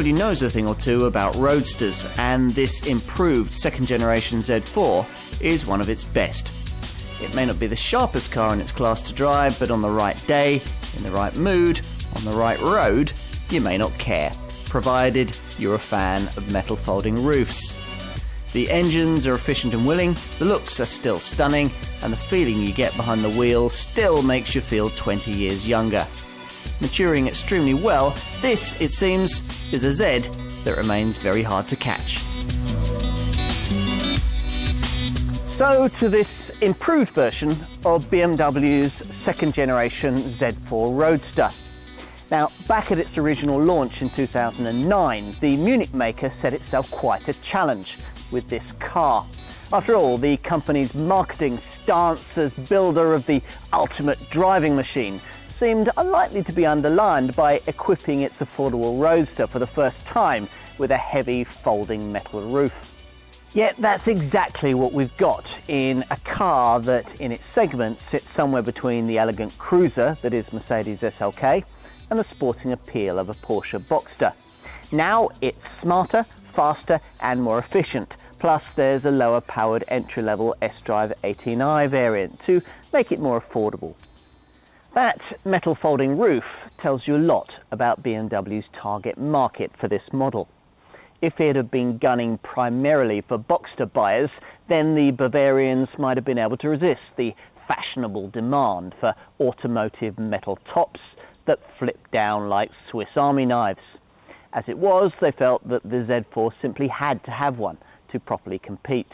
BMW knows a thing or two about roadsters, and this improved second generation Z4 is one of its best. It may not be the sharpest car in its class to drive, but on the right day, in the right mood, on the right road, you may not care, provided you're a fan of metal folding roofs. The engines are efficient and willing, the looks are still stunning, and the feeling you get behind the wheel still makes you feel 20 years younger. Maturing extremely well, this, it seems, is a Z that remains very hard to catch. So to this improved version of BMW's second generation Z4 Roadster. Now, back at its original launch in 2009, the Munich maker set itself quite a challenge with this car. After all, the company's marketing stance as builder of the ultimate driving machine seemed unlikely to be underlined by equipping its affordable Roadster for the first time with a heavy folding metal roof. Yet that's exactly what we've got in a car that in its segment sits somewhere between the elegant cruiser that is Mercedes SLK and the sporting appeal of a Porsche Boxster. Now it's smarter, faster and more efficient. Plus there's a lower powered entry-level S-Drive 18i variant to make it more affordable. That metal folding roof tells you a lot about BMW's target market for this model. If it had been gunning primarily for Boxster buyers, then the Bavarians might have been able to resist the fashionable demand for automotive metal tops that flip down like Swiss Army knives. As it was, they felt that the Z4 simply had to have one to properly compete.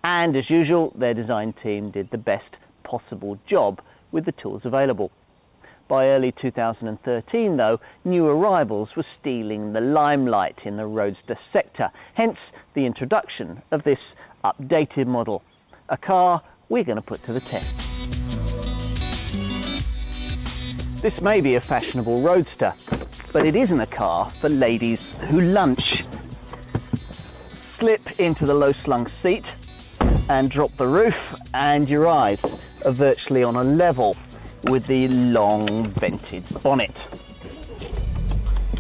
And as usual, their design team did the best possible job with the tools available. By early 2013, though, new arrivals were stealing the limelight in the roadster sector, hence the introduction of this updated model, a car we're going to put to the test. This may be a fashionable roadster, but it isn't a car for ladies who lunch. Slip into the low-slung seat and drop the roof, and your eyes are virtually on a level with the long vented bonnet.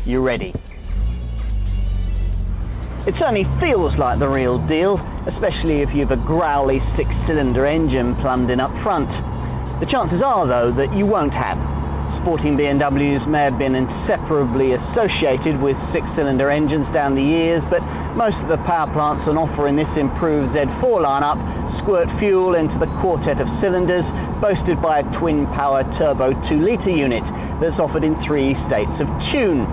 You're ready. It certainly feels like the real deal, especially if you've a growly six-cylinder engine plumbed in up front. The chances are, though, that you won't have. Sporting BMWs may have been inseparably associated with six-cylinder engines down the years, but most of the power plants on offer in this improved Z4 lineup squirt fuel into the quartet of cylinders, boasted by a twin-power turbo 2-litre unit that's offered in 3 states of tune.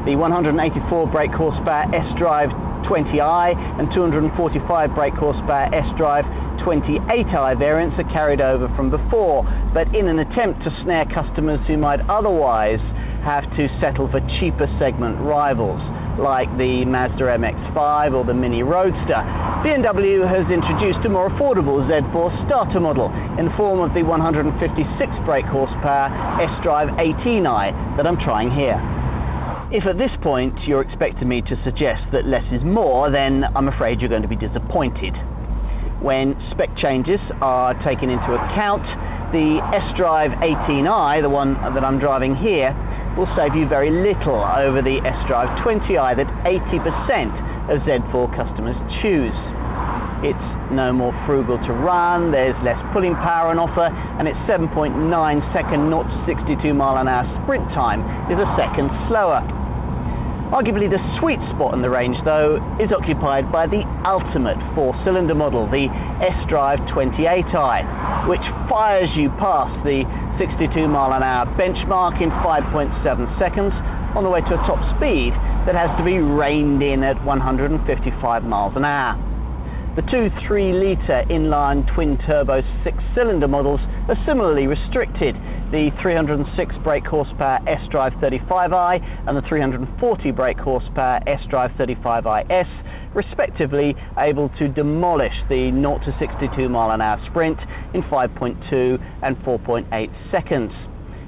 The 184 brake horsepower S-Drive 20i and 245 brake horsepower S-Drive 28i variants are carried over from before, but in an attempt to snare customers who might otherwise have to settle for cheaper segment rivals like the Mazda MX-5 or the Mini Roadster, BMW has introduced a more affordable Z4 starter model in the form of the 156 brake horsepower S-Drive 18i that I'm trying here. If at this point you're expecting me to suggest that less is more, then I'm afraid you're going to be disappointed. When spec changes are taken into account, the S-Drive 18i, the one that I'm driving here, will save you very little over the S-Drive 20i that 80% of Z4 customers choose. It's no more frugal to run, there's less pulling power on offer, and its 7.9 second 0 to 62 mile an hour sprint time is a second slower. Arguably the sweet spot in the range, though, is occupied by the ultimate 4-cylinder model, the S-Drive 28i, which fires you past the 62 mile an hour benchmark in 5.7 seconds on the way to a top speed that has to be reined in at 155 miles an hour. The two 3-litre inline twin-turbo 6-cylinder models are similarly restricted. The 306 brake horsepower S-Drive 35i and the 340 brake horsepower S-Drive 35iS, respectively, able to demolish the 0 to 62 mile an hour sprint in 5.2 and 4.8 seconds.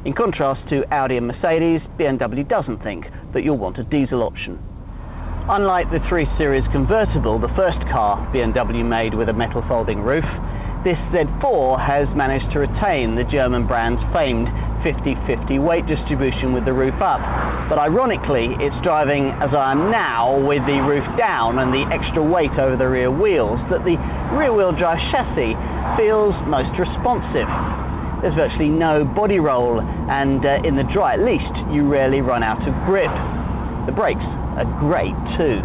In contrast to Audi and Mercedes, BMW doesn't think that you'll want a diesel option. Unlike the 3 Series convertible, the first car BMW made with a metal folding roof, this Z4 has managed to retain the German brand's famed 50-50 weight distribution with the roof up, But ironically, it's driving as I am now with the roof down and the extra weight over the rear wheels that the rear-wheel drive chassis feels most responsive. There's virtually no body roll, and in the dry at least, you rarely run out of grip. The brakes are great too.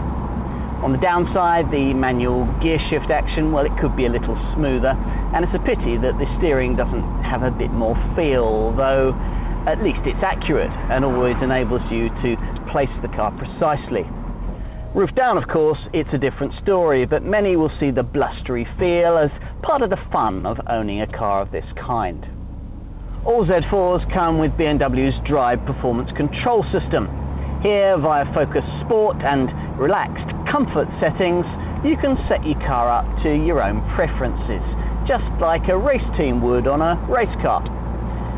On the downside, the manual gear shift action, well, it could be a little smoother, and it's a pity that the steering doesn't have a bit more feel, though at least it's accurate and always enables you to place the car precisely. Roof down, of course, it's a different story, but many will see the blustery feel as part of the fun of owning a car of this kind. All Z4s come with BMW's Drive Performance Control System. Here, via Focus Sport and Relaxed Comfort settings, you can set your car up to your own preferences, just like a race team would on a race car.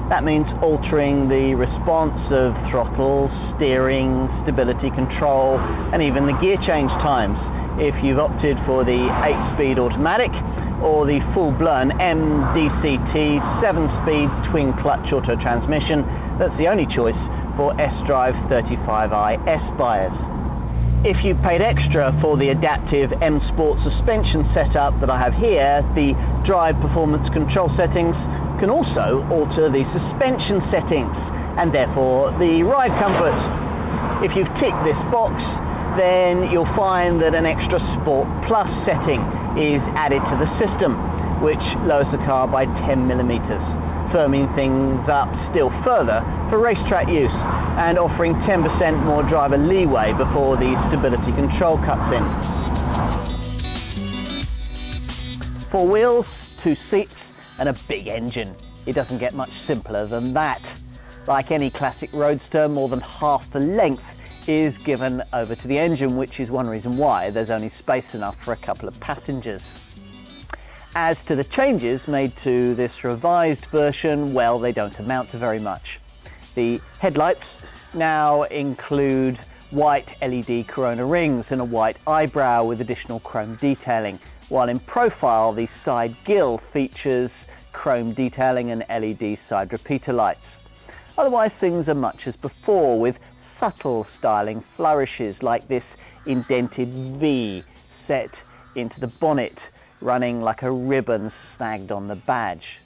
That means altering the response of throttle, steering, stability control, and even the gear change times if you've opted for the 8-speed automatic or the full-blown MDCT 7-speed twin-clutch auto transmission. That's the only choice for S-Drive 35i S buyers. If you paid extra for the adaptive M Sport suspension setup that I have here, the Drive Performance Control settings can also alter the suspension settings and therefore the ride comfort. If you've ticked this box, then you'll find that an extra Sport Plus setting is added to the system, which lowers the car by 10mm, firming things up still further for racetrack use and offering 10% more driver leeway before the stability control cuts in. 4 wheels, 2 seats and a big engine. It doesn't get much simpler than that. Like any classic roadster, more than half the length is given over to the engine, which is one reason why there's only space enough for a couple of passengers. As to the changes made to this revised version, well, they don't amount to very much. The headlights now include white LED corona rings and a white eyebrow with additional chrome detailing, while in profile the side grille features chrome detailing and LED side repeater lights. Otherwise, things are much as before, with subtle styling flourishes like this indented V set into the bonnet, running like a ribbon snagged on the badge.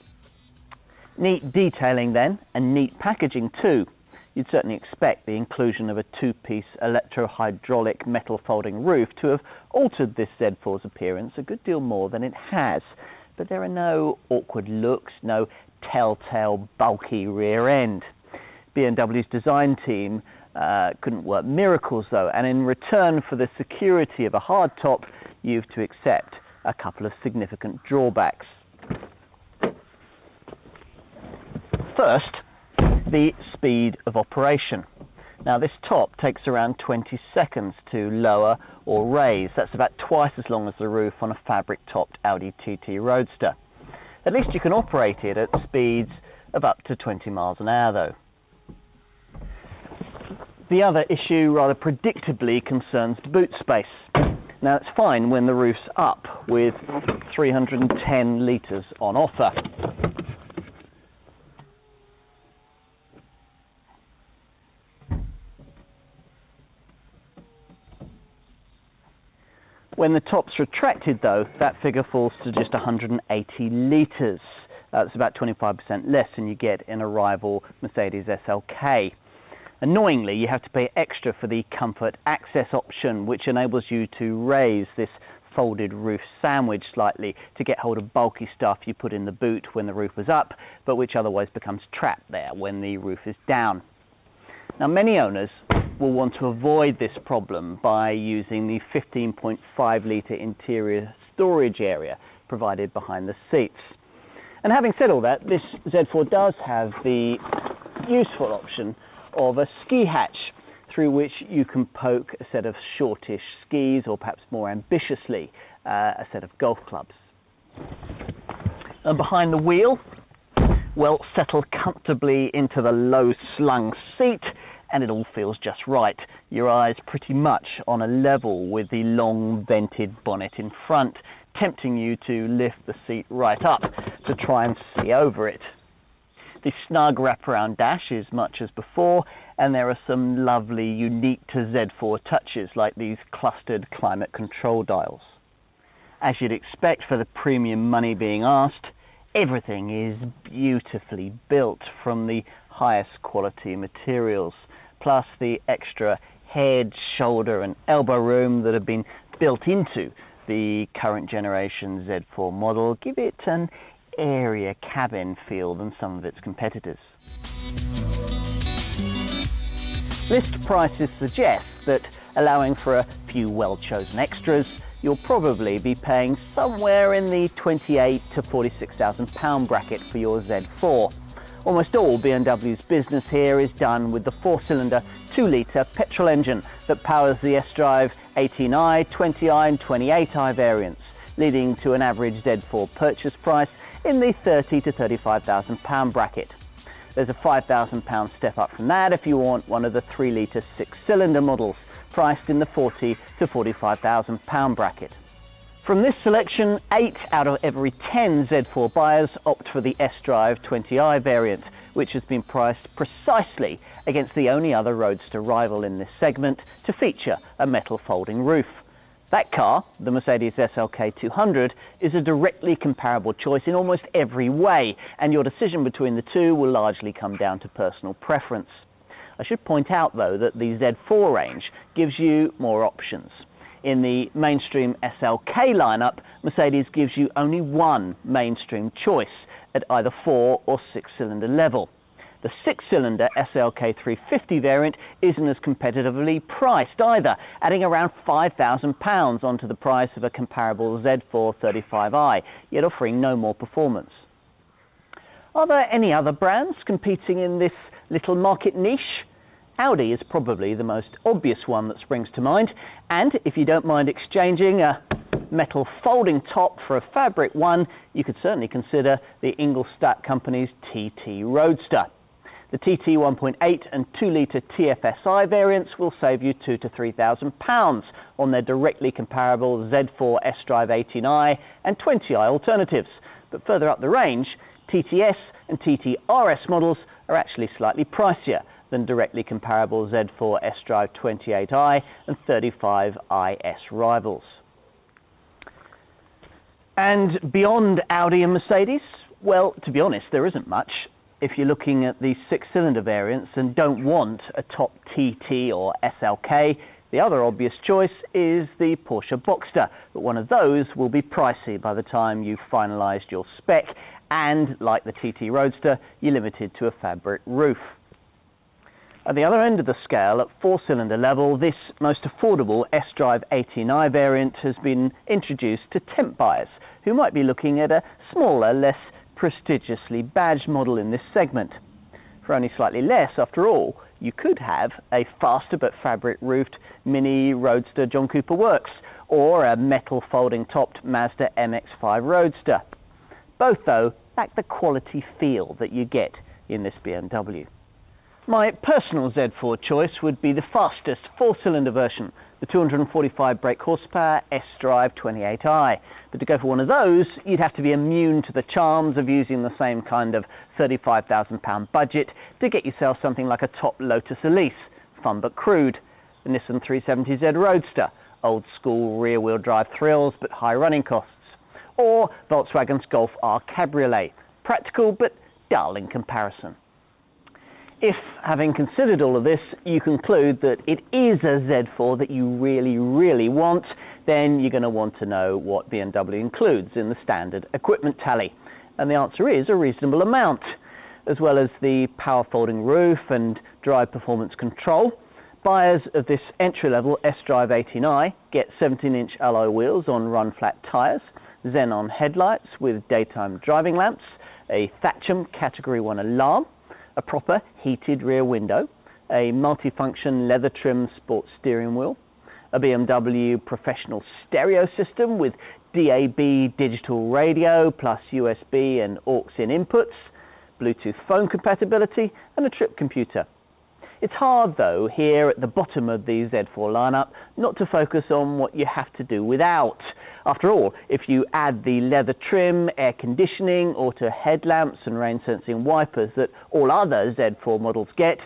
Neat detailing then, and neat packaging too. You'd certainly expect the inclusion of a 2-piece electro-hydraulic metal folding roof to have altered this Z4's appearance a good deal more than it has. But there are no awkward looks, no telltale bulky rear end. BMW's design team couldn't work miracles though, and in return for the security of a hardtop, you've to accept a couple of significant drawbacks. First, the speed of operation. Now this top takes around 20 seconds to lower or raise. That's about twice as long as the roof on a fabric-topped Audi TT Roadster. At least you can operate it at speeds of up to 20 miles an hour though. The other issue, rather predictably, concerns the boot space. Now it's fine when the roof's up with 310 litres on offer. When the top's retracted though, that figure falls to just 180 litres. That's about 25% less than you get in a rival Mercedes SLK. Annoyingly, you have to pay extra for the Comfort Access option, which enables you to raise this folded roof sandwich slightly to get hold of bulky stuff you put in the boot when the roof was up, but which otherwise becomes trapped there when the roof is down. Now, many owners will want to avoid this problem by using the 15.5 litre interior storage area provided behind the seats. And having said all that, this Z4 does have the useful option of a ski hatch through which you can poke a set of shortish skis, or perhaps more ambitiously, a set of golf clubs. And behind the wheel, well, settle comfortably into the low slung seat and it all feels just right. Your eyes pretty much on a level with the long vented bonnet in front, tempting you to lift the seat right up to try and see over it. The snug wraparound dash is much as before, and there are some lovely unique to Z4 touches like these clustered climate control dials. As you'd expect for the premium money being asked, everything is beautifully built from the highest quality materials, plus the extra head, shoulder and elbow room that have been built into the current generation Z4 model give it an airier cabin feel than some of its competitors. List prices suggest that, allowing for a few well-chosen extras, you'll probably be paying somewhere in the £28,000 to £46,000 bracket for your Z4. Almost all BMW's business here is done with the 4-cylinder 2-litre petrol engine that powers the S-Drive 18i, 20i and 28i variants, leading to an average Z4 purchase price in the £30,000 to £35,000 bracket. There's a £5,000 step up from that if you want one of the 3-litre 6-cylinder models, priced in the £40,000 to £45,000 bracket. From this selection, 8 out of every 10 Z4 buyers opt for the S-Drive 20i variant, which has been priced precisely against the only other roadster rival in this segment to feature a metal folding roof. That car, the Mercedes SLK 200, is a directly comparable choice in almost every way, and your decision between the two will largely come down to personal preference. I should point out, though, that the Z4 range gives you more options. In the mainstream SLK lineup, Mercedes gives you only one mainstream choice at either 4 or 6-cylinder level. The 6-cylinder SLK 350 variant isn't as competitively priced either, adding around £5,000 onto the price of a comparable Z4 35i, yet offering no more performance. Are there any other brands competing in this little market niche? Audi is probably the most obvious one that springs to mind, and if you don't mind exchanging a metal folding top for a fabric one, you could certainly consider the Ingolstadt company's TT Roadster. The TT 1.8 and 2-litre TFSI variants will save you £2,000 to £3,000 on their directly comparable Z4 S-Drive 18i and 20i alternatives, but further up the range, TTS and TTRS models are actually slightly pricier than directly comparable Z4 S-Drive 28i and 35IS rivals. And beyond Audi and Mercedes, well, to be honest, there isn't much. If you're looking at the 6-cylinder variants and don't want a top TT or SLK, the other obvious choice is the Porsche Boxster, but one of those will be pricey by the time you've finalised your spec, and like the TT Roadster, you're limited to a fabric roof. At the other end of the scale, at 4-cylinder level, this most affordable S-Drive 18i variant has been introduced to temp buyers who might be looking at a smaller, less prestigiously badged model in this segment. For only slightly less, after all, you could have a faster but fabric-roofed Mini Roadster John Cooper Works, or a metal folding-topped Mazda MX-5 Roadster. Both, though, lack the quality feel that you get in this BMW. My personal Z4 choice would be the fastest 4-cylinder version, the 245 brake horsepower S-Drive 28i. But to go for one of those, you'd have to be immune to the charms of using the same kind of £35,000 budget to get yourself something like a top Lotus Elise, fun but crude, the Nissan 370Z Roadster, old school rear-wheel drive thrills but high running costs, or Volkswagen's Golf R Cabriolet, practical but dull in comparison. If, having considered all of this, you conclude that it is a Z4 that you really, really want, then you're going to want to know what BMW includes in the standard equipment tally. And the answer is a reasonable amount. As well as the power folding roof and drive performance control, buyers of this entry-level S-Drive 18i get 17-inch alloy wheels on run-flat tyres, xenon headlights with daytime driving lamps, a Thatcham Category 1 alarm, a proper heated rear window, a multifunction leather-trimmed sports steering wheel, a BMW professional stereo system with DAB digital radio plus USB and aux-in inputs, Bluetooth phone compatibility, and a trip computer. It's hard, though, here at the bottom of the Z4 lineup, not to focus on what you have to do without. After all, if you add the leather trim, air conditioning, auto headlamps and rain sensing wipers that all other Z4 models get,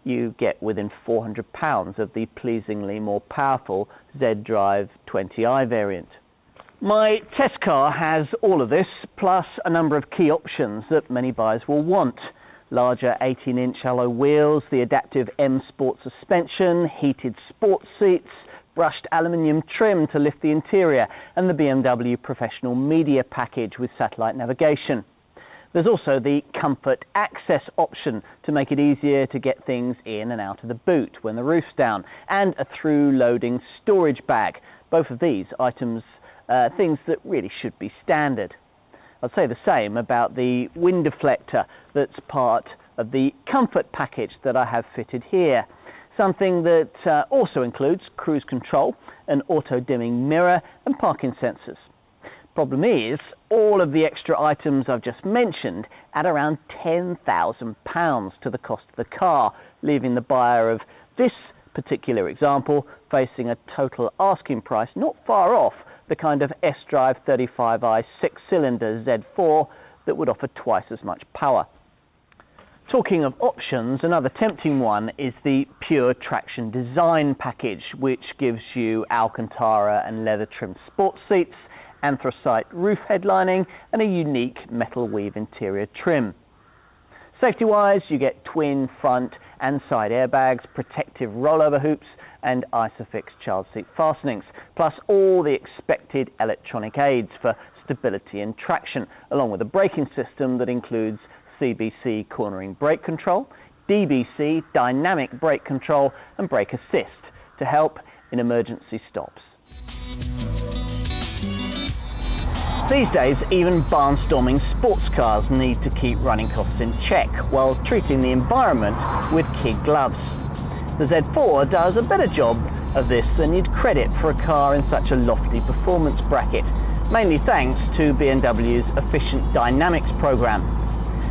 you get within £400 of the pleasingly more powerful Z-Drive 20i variant. My test car has all of this, plus a number of key options that many buyers will want. Larger 18-inch alloy wheels, the adaptive M Sport suspension, heated sports seats, brushed aluminium trim to lift the interior, and the BMW Professional Media package with satellite navigation. There's also the Comfort Access option to make it easier to get things in and out of the boot when the roof's down, and a through-loading storage bag. Both of these items things that really should be standard. I'd say the same about the wind deflector that's part of the Comfort package that I have fitted here. Something that also includes cruise control, an auto-dimming mirror and parking sensors. Problem is, all of the extra items I've just mentioned add around £10,000 to the cost of the car, leaving the buyer of this particular example facing a total asking price not far off the kind of S-Drive 35i 6-cylinder Z4 that would offer twice as much power. Talking of options, another tempting one is the Pure Traction Design package, which gives you Alcantara and leather-trimmed sports seats, anthracite roof headlining and a unique metal weave interior trim. Safety-wise, you get twin front and side airbags, protective rollover hoops and Isofix child seat fastenings, plus all the expected electronic aids for stability and traction, along with a braking system that includes CBC cornering brake control, DBC dynamic brake control and brake assist to help in emergency stops. These days, even barnstorming sports cars need to keep running costs in check while treating the environment with kid gloves. The Z4 does a better job of this than you'd credit for a car in such a lofty performance bracket, mainly thanks to BMW's Efficient Dynamics program.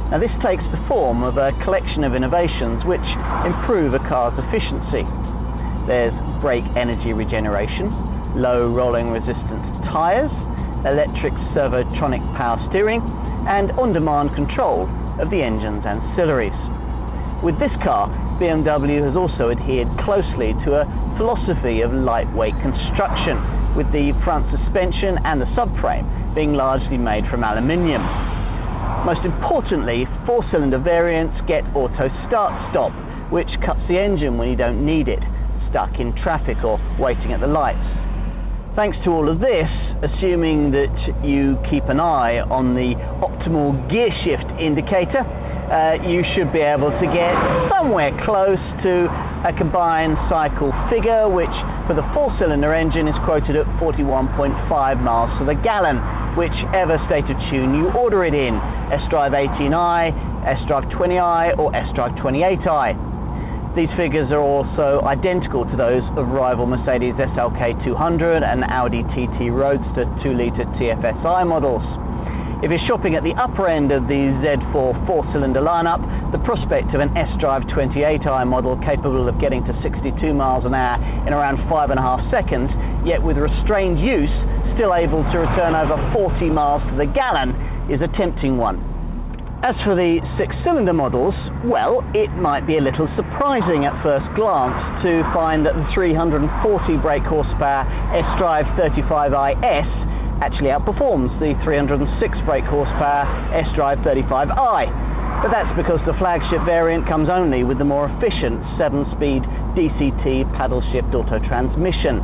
Now this takes the form of a collection of innovations which improve a car's efficiency. There's brake energy regeneration, low rolling resistance tyres, electric servotronic power steering and on-demand control of the engine's ancillaries. With this car, BMW has also adhered closely to a philosophy of lightweight construction, with the front suspension and the subframe being largely made from aluminium. Most importantly, four-cylinder variants get auto start-stop, which cuts the engine when you don't need it, stuck in traffic or waiting at the lights. Thanks to all of this, assuming that you keep an eye on the optimal gear shift indicator, you should be able to get somewhere close to a combined cycle figure, which for the four-cylinder engine is quoted at 41.5 miles to the gallon, whichever state of tune you order it in, S-Drive 18i, S-Drive 20i or S-Drive 28i. These figures are also identical to those of rival Mercedes SLK 200 and Audi TT Roadster 2-litre TFSI models. If you're shopping at the upper end of the Z4 four-cylinder lineup, the prospect of an S-Drive 28i model capable of getting to 62 miles an hour in around 5.5 seconds, yet with restrained use, still able to return over 40 miles to the gallon, is a tempting one. As for the six-cylinder models, well, it might be a little surprising at first glance to find that the 340 brake horsepower S-Drive 35iS actually outperforms the 306 brake horsepower S-Drive 35i. But that's because the flagship variant comes only with the more efficient 7-speed DCT paddle shift auto transmission.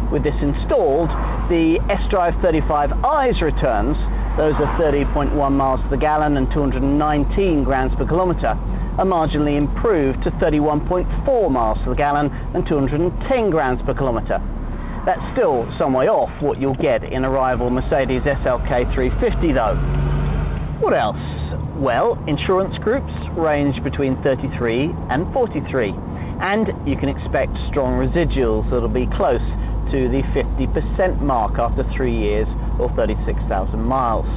With this installed, the S-Drive 35i's returns, those are 30.1 miles to the gallon and 219 grams per kilometre, are marginally improved to 31.4 miles to the gallon and 210 grams per kilometre. That's still some way off what you'll get in a rival Mercedes SLK 350 though. What else? Well, insurance groups range between 33 and 43, and you can expect strong residuals that'll be close to the 50% mark after 3 years or 36,000 miles.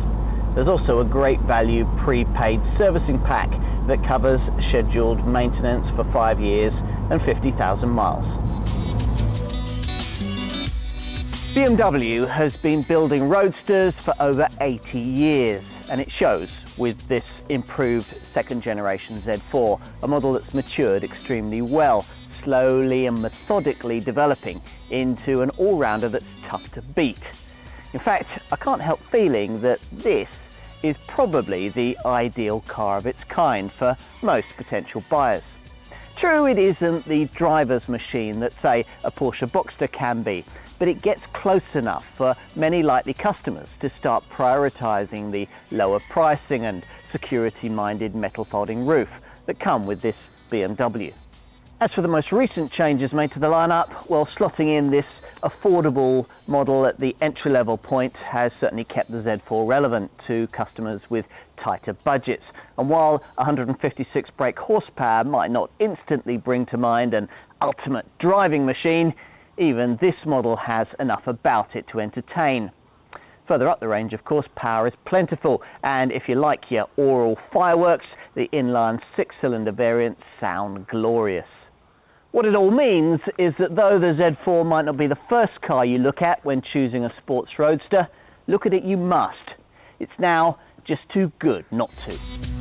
There's also a great value prepaid servicing pack that covers scheduled maintenance for 5 years and 50,000 miles. BMW has been building roadsters for over 80 years, and it shows with this improved second generation Z4, a model that's matured extremely well, slowly and methodically developing into an all-rounder that's tough to beat. In fact, I can't help feeling that this is probably the ideal car of its kind for most potential buyers. True, it isn't the driver's machine that, say, a Porsche Boxster can be, but it gets close enough for many likely customers to start prioritising the lower pricing and security-minded metal folding roof that come with this BMW. As for the most recent changes made to the lineup, well, slotting in this affordable model at the entry-level point has certainly kept the Z4 relevant to customers with tighter budgets. And while 156 brake horsepower might not instantly bring to mind an ultimate driving machine, even this model has enough about it to entertain. Further up the range, of course, power is plentiful, and if you like your oral fireworks, the inline six-cylinder variants sound glorious. What it all means is that though the Z4 might not be the first car you look at when choosing a sports roadster, look at it you must. It's now just too good not to.